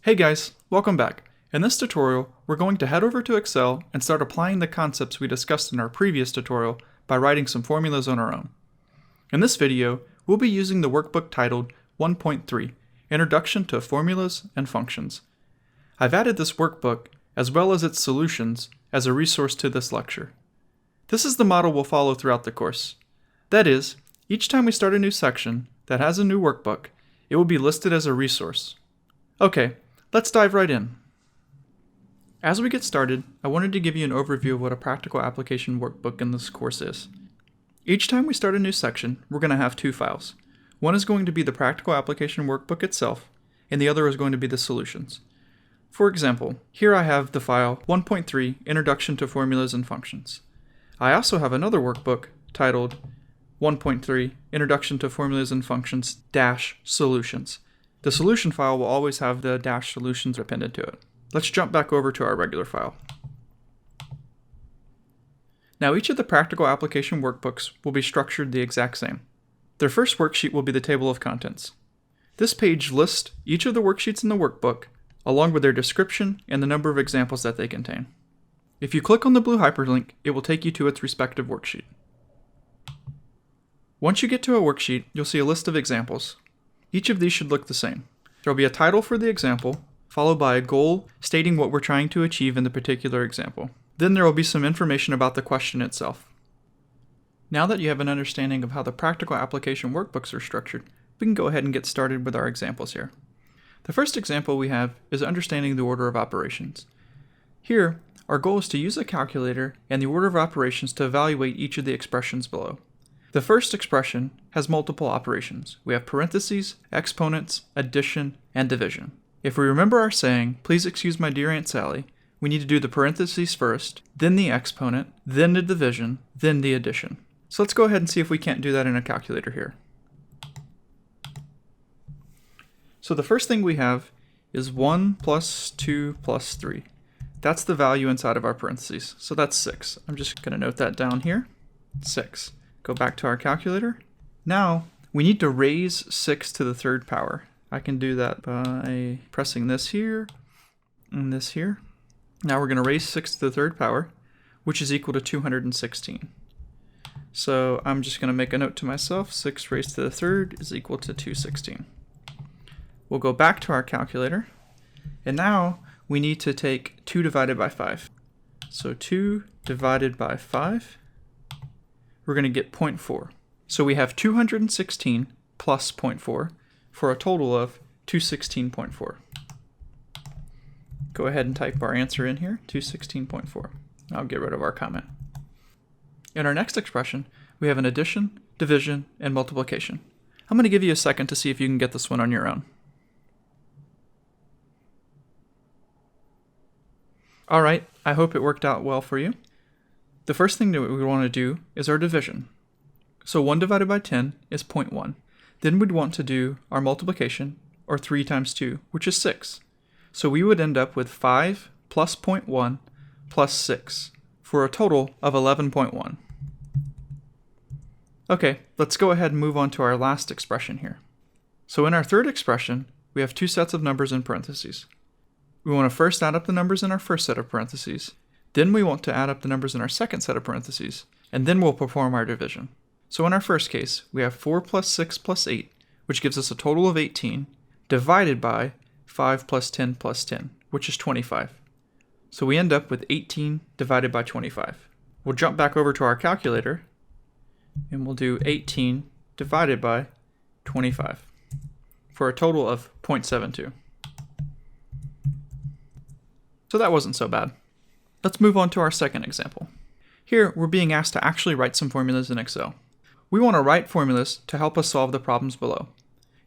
Hey guys, welcome back. In this tutorial, we're going to head over to Excel and start applying the concepts we discussed in our previous tutorial by writing some formulas on our own. In this video, we'll be using the workbook titled 1.3, Introduction to Formulas and Functions. I've added this workbook, as well as its solutions, as a resource to this lecture. This is the model we'll follow throughout the course. That is, each time we start a new section that has a new workbook, it will be listed as a resource. Okay, let's dive right in. As we get started, I wanted to give you an overview of what a practical application workbook in this course is. Each time we start a new section, we're going to have two files. One is going to be the practical application workbook itself, and the other is going to be the solutions. For example, here I have the file 1.3 Introduction to Formulas and Functions. I also have another workbook titled 1.3 Introduction to Formulas and Functions - Solutions. The solution file will always have the - solutions appended to it. Let's jump back over to our regular file. Now each of the practical application workbooks will be structured the exact same. Their first worksheet will be the table of contents. This page lists each of the worksheets in the workbook, along with their description and the number of examples that they contain. If you click on the blue hyperlink, it will take you to its respective worksheet. Once you get to a worksheet, you'll see a list of examples. Each of these should look the same. There will be a title for the example, followed by a goal stating what we're trying to achieve in the particular example. Then there will be some information about the question itself. Now that you have an understanding of how the practical application workbooks are structured, we can go ahead and get started with our examples here. The first example we have is understanding the order of operations. Here, our goal is to use a calculator and the order of operations to evaluate each of the expressions below. The first expression has multiple operations. We have parentheses, exponents, addition, and division. If we remember our saying, please excuse my dear Aunt Sally, we need to do the parentheses first, then the exponent, then the division, then the addition. So let's go ahead and see if we can't do that in a calculator here. So the first thing we have is 1 plus 2 plus 3. That's the value inside of our parentheses. So that's 6. I'm just going to note that down here. 6. Go back to our calculator. Now, we need to raise 6 to the third power. I can do that by pressing this here and this here. Now we're going to raise 6 to the third power, which is equal to 216. So I'm just going to make a note to myself. 6 raised to the third is equal to 216. We'll go back to our calculator. And now we need to take 2 divided by 5. So 2 divided by 5. We're going to get 0.4. So we have 216 plus 0.4 for a total of 216.4. Go ahead and type our answer in here, 216.4. I'll get rid of our comment. In our next expression, we have an addition, division, and multiplication. I'm going to give you a second to see if you can get this one on your own. All right, I hope it worked out well for you. The first thing that we want to do is our division. So 1 divided by 10 is 0.1. Then we'd want to do our multiplication, or 3 times 2, which is 6. So we would end up with 5 plus 0.1 plus 6, for a total of 11.1. Okay, let's go ahead and move on to our last expression here. So in our third expression, we have 2 sets of numbers in parentheses. We want to first add up the numbers in our first set of parentheses. Then we want to add up the numbers in our second set of parentheses, and then we'll perform our division. So in our first case, we have 4 plus 6 plus 8, which gives us a total of 18, divided by 5 plus 10 plus 10, which is 25. So we end up with 18 divided by 25. We'll jump back over to our calculator, and we'll do 18 divided by 25, for a total of 0.72. So that wasn't so bad. Let's move on to our second example. Here, we're being asked to actually write some formulas in Excel. We want to write formulas to help us solve the problems below.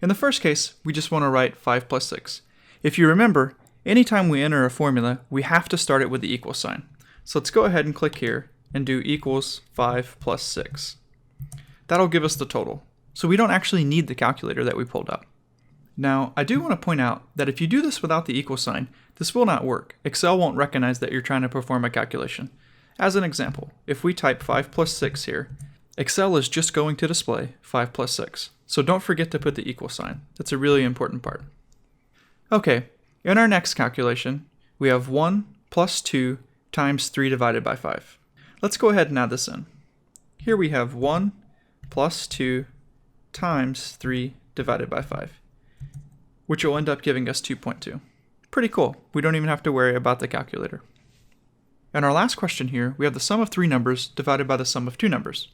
In the first case, we just want to write 5 plus 6. If you remember, anytime we enter a formula, we have to start it with the equal sign. So let's go ahead and click here and do equals 5 plus 6. That'll give us the total. So we don't actually need the calculator that we pulled up. Now, I do want to point out that if you do this without the equal sign, this will not work. Excel won't recognize that you're trying to perform a calculation. As an example, if we type 5 plus 6 here, Excel is just going to display 5 plus 6. So don't forget to put the equal sign. That's a really important part. Okay, In our next calculation, we have 1 plus 2 times 3 divided by 5. Let's go ahead and add this in. Here we have 1 plus 2 times 3 divided by 5, which will end up giving us 2.2. Pretty cool. We don't even have to worry about the calculator. In our last question here, we have the sum of 3 numbers divided by the sum of 2 numbers.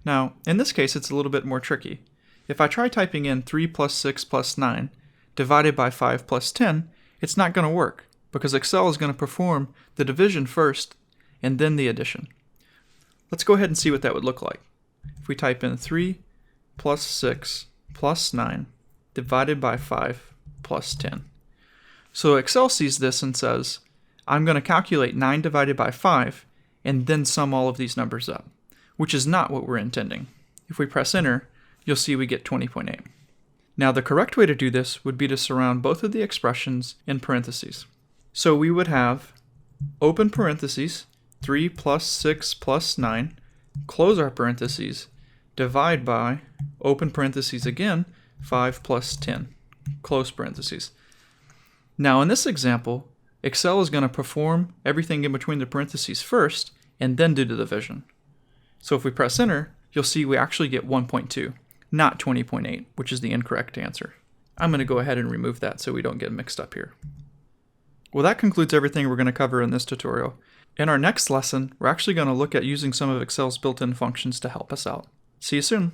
Now, in this case, it's a little bit more tricky. If I try typing in 3 plus 6 plus 9 divided by 5 plus 10, it's not going to work because Excel is going to perform the division first and then the addition. Let's go ahead and see what that would look like. If we type in 3 plus 6 plus 9 divided by 5 plus 10. So Excel sees this and says, I'm going to calculate 9 divided by 5 and then sum all of these numbers up, which is not what we're intending. If we press enter, you'll see we get 20.8. Now the correct way to do this would be to surround both of the expressions in parentheses. So we would have open parentheses, 3 plus 6 plus 9, close our parentheses, divide by, open parentheses again, 5 plus 10, close parentheses. Now in this example, Excel is going to perform everything in between the parentheses first and then do the division. So if we press enter, you'll see we actually get 1.2. Not 20.8, which is the incorrect answer. I'm going to go ahead and remove that so we don't get mixed up here. Well, that concludes everything we're going to cover in this tutorial. In our next lesson, we're actually going to look at using some of Excel's built-in functions to help us out. See you soon.